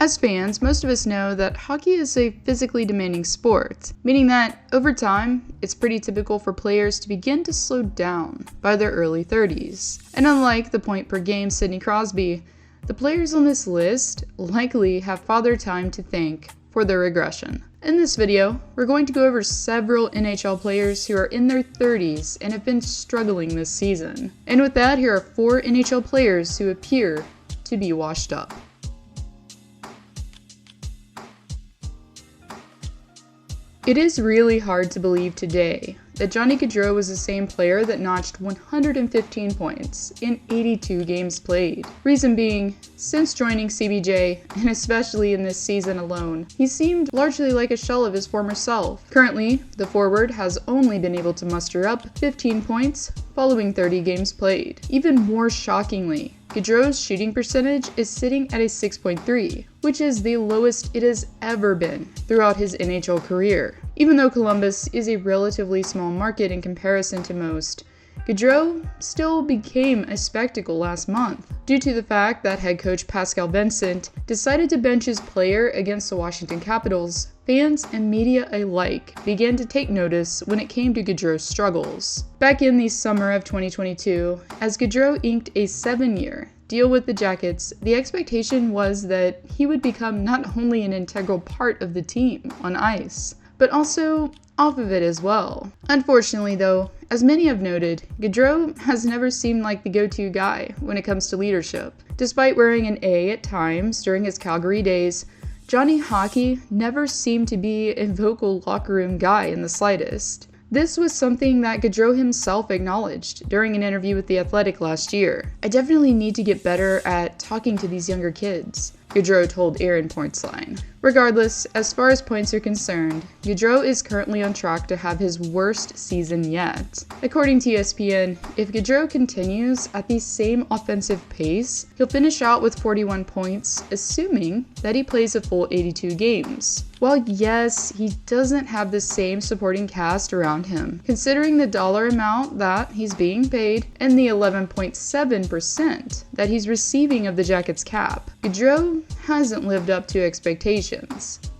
As fans, most of us know that hockey is a physically demanding sport, meaning that over time, it's pretty typical for players to begin to slow down by their early 30s. And unlike the point per game Sidney Crosby, the players on this list likely have father time to thank for their regression. In this video, we're going to go over several NHL players who are in their 30s and have been struggling this season. And with that, here are 4 NHL players who appear to be washed up. It is really hard to believe today that Johnny Gaudreau was the same player that notched 115 points in 82 games played. Reason being, since joining CBJ, and especially in this season alone, he seemed largely like a shell of his former self. Currently, the forward has only been able to muster up 15 points following 30 games played. Even more shockingly, Gaudreau's shooting percentage is sitting at a 6.3, which is the lowest it has ever been throughout his NHL career. Even though Columbus is a relatively small market in comparison to most, Gaudreau still became a spectacle last month due to the fact that head coach Pascal Vincent decided to bench his player against the Washington Capitals. Fans and media alike began to take notice when it came to Gaudreau's struggles. Back in the summer of 2022, as Gaudreau inked a 7-year deal with the Jackets, the expectation was that he would become not only an integral part of the team on ice, but also off of it as well. Unfortunately though, as many have noted, Gaudreau has never seemed like the go-to guy when it comes to leadership. Despite wearing an A at times during his Calgary days, Johnny Hockey never seemed to be a vocal locker room guy in the slightest. This was something that Gaudreau himself acknowledged during an interview with The Athletic last year. "I definitely need to get better at talking to these younger kids," Gaudreau told Aaron Pointsline. Regardless, as far as points are concerned, Gaudreau is currently on track to have his worst season yet. According to ESPN, if Gaudreau continues at the same offensive pace, he'll finish out with 41 points, assuming that he plays a full 82 games. While yes, he doesn't have the same supporting cast around him, considering the dollar amount that he's being paid and the 11.7% that he's receiving of the Jackets cap, Gaudreau hasn't lived up to expectations.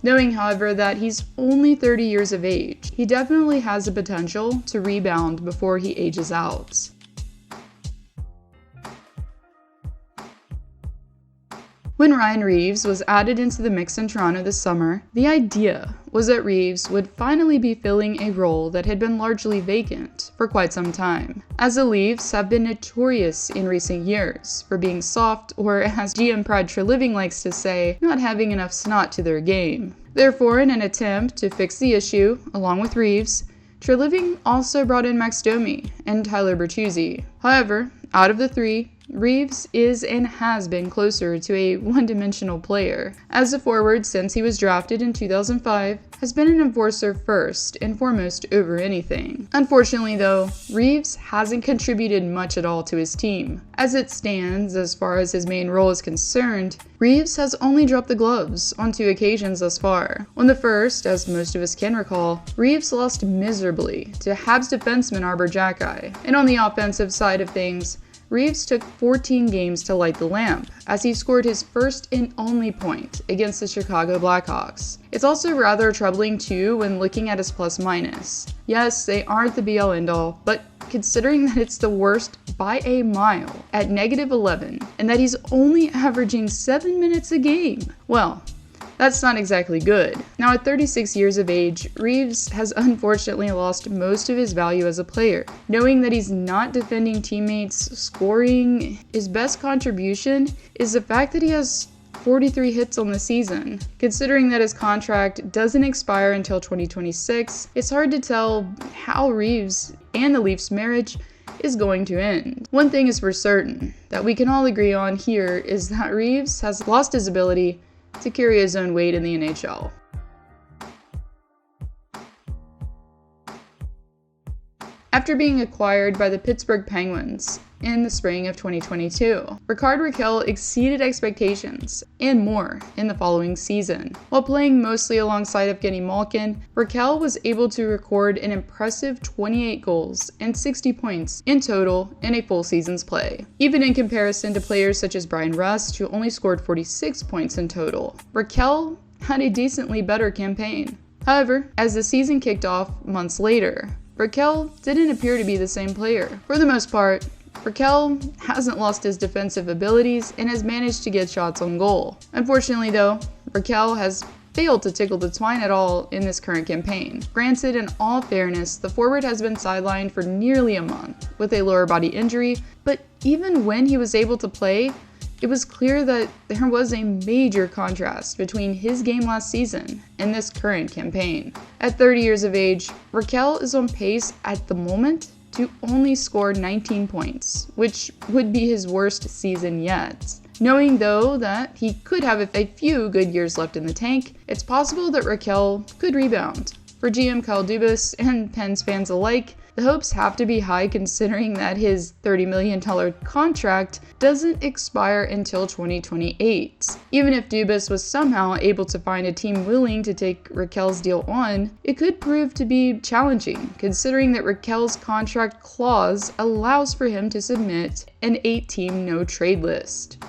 Knowing, however, that he's only 30 years of age, he definitely has the potential to rebound before he ages out. When Ryan Reeves was added into the mix in Toronto this summer, the idea was that Reeves would finally be filling a role that had been largely vacant for quite some time, as the Leafs have been notorious in recent years for being soft, or as GM Brad Treliving likes to say, not having enough snot to their game. Therefore, in an attempt to fix the issue, along with Reeves, Treliving also brought in Max Domi and Tyler Bertuzzi. However, out of the three, Reeves is and has been closer to a one-dimensional player, as a forward since he was drafted in 2005 has been an enforcer first and foremost over anything. Unfortunately though, Reeves hasn't contributed much at all to his team. As it stands, as far as his main role is concerned, Reeves has only dropped the gloves on 2 occasions thus far. On the first, as most of us can recall, Reeves lost miserably to Habs defenseman Arbor Xhekaj, and on the offensive side of things, Reeves took 14 games to light the lamp, as he scored his first and only point against the Chicago Blackhawks. It's also rather troubling too when looking at his plus-minus. Yes, they aren't the be-all end-all, but considering that it's the worst by a mile at -11, and that he's only averaging 7 minutes a game, well, that's not exactly good. Now at 36 years of age, Reeves has unfortunately lost most of his value as a player. Knowing that he's not defending teammates, scoring, his best contribution is the fact that he has 43 hits on the season. Considering that his contract doesn't expire until 2026, it's hard to tell how Reeves and the Leafs' marriage is going to end. One thing is for certain that we can all agree on here is that Reeves has lost his ability to carry his own weight in the NHL. After being acquired by the Pittsburgh Penguins, in the spring of 2022. Rickard Rakell exceeded expectations and more in the following season. While playing mostly alongside Evgeny Malkin, Rakell was able to record an impressive 28 goals and 60 points in total in a full season's play. Even in comparison to players such as Brian Rust, who only scored 46 points in total, Rakell had a decently better campaign. However, as the season kicked off months later, Rakell didn't appear to be the same player. For the most part, Rakell hasn't lost his defensive abilities and has managed to get shots on goal. Unfortunately though, Rakell has failed to tickle the twine at all in this current campaign. Granted, in all fairness, the forward has been sidelined for nearly a month with a lower body injury, but even when he was able to play, it was clear that there was a major contrast between his game last season and this current campaign. At 30 years of age, Rakell is on pace at the moment to only score 19 points, which would be his worst season yet. Knowing though that he could have a few good years left in the tank, it's possible that Rakell could rebound. For GM Kyle Dubas and Pens fans alike, the hopes have to be high considering that his $30 million contract doesn't expire until 2028. Even if Dubas was somehow able to find a team willing to take Rakell's deal on, it could prove to be challenging considering that Rakell's contract clause allows for him to submit an 8-team no-trade list.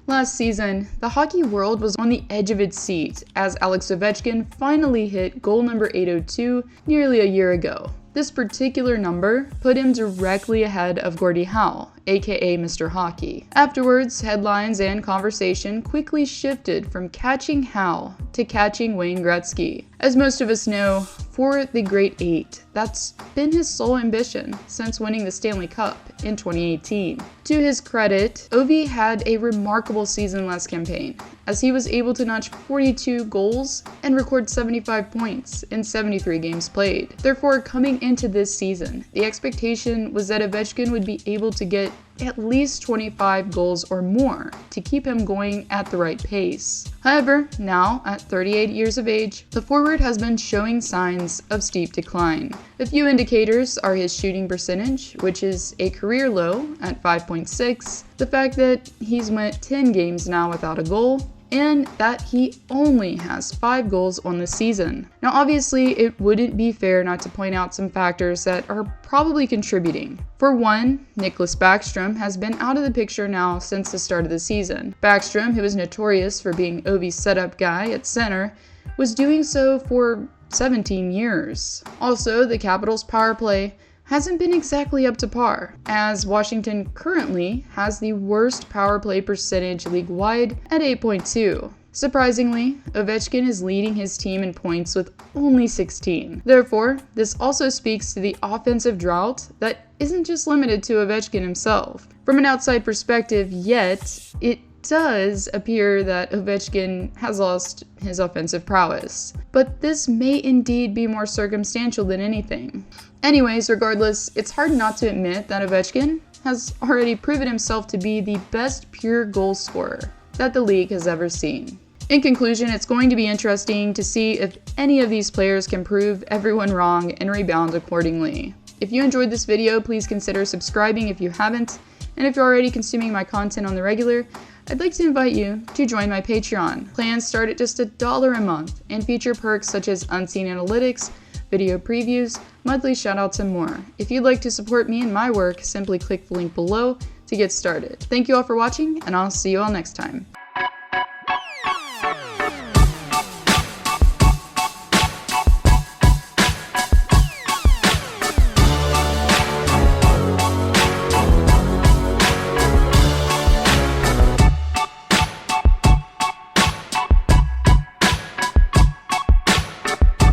Last season, the hockey world was on the edge of its seat as Alex Ovechkin finally hit goal number 802 nearly a year ago. This particular number put him directly ahead of Gordie Howe, aka Mr. Hockey. Afterwards, headlines and conversation quickly shifted from catching Howe to catching Wayne Gretzky. As most of us know, for the Great Eight, that's been his sole ambition since winning the Stanley Cup in 2018. To his credit, Ovi had a remarkable season last campaign, as he was able to notch 42 goals and record 75 points in 73 games played. Therefore, coming into this season, the expectation was that Ovechkin would be able to get at least 25 goals or more to keep him going at the right pace. However, now, at 38 years of age, the forward has been showing signs of steep decline. A few indicators are his shooting percentage, which is a career low at 5.6, the fact that he's went 10 games now without a goal, and that he only has 5 goals on the season. Now obviously, it wouldn't be fair not to point out some factors that are probably contributing. For one, Nicklas Backstrom has been out of the picture now since the start of the season. Backstrom, who is notorious for being Ovi's setup guy at center, was doing so for 17 years. Also, the Capitals' power play hasn't been exactly up to par, as Washington currently has the worst power play percentage league-wide at 8.2. Surprisingly, Ovechkin is leading his team in points with only 16. Therefore, this also speaks to the offensive drought that isn't just limited to Ovechkin himself. From an outside perspective, yet, it does appear that Ovechkin has lost his offensive prowess. But this may indeed be more circumstantial than anything. Anyways, regardless, it's hard not to admit that Ovechkin has already proven himself to be the best pure goal scorer that the league has ever seen. In conclusion, it's going to be interesting to see if any of these players can prove everyone wrong and rebound accordingly. If you enjoyed this video, please consider subscribing if you haven't, and if you're already consuming my content on the regular, I'd like to invite you to join my Patreon. Plans start at just $1 a month and feature perks such as unseen analytics, video previews, monthly shoutouts, and more. If you'd like to support me and my work, simply click the link below to get started. Thank you all for watching, and I'll see you all next time.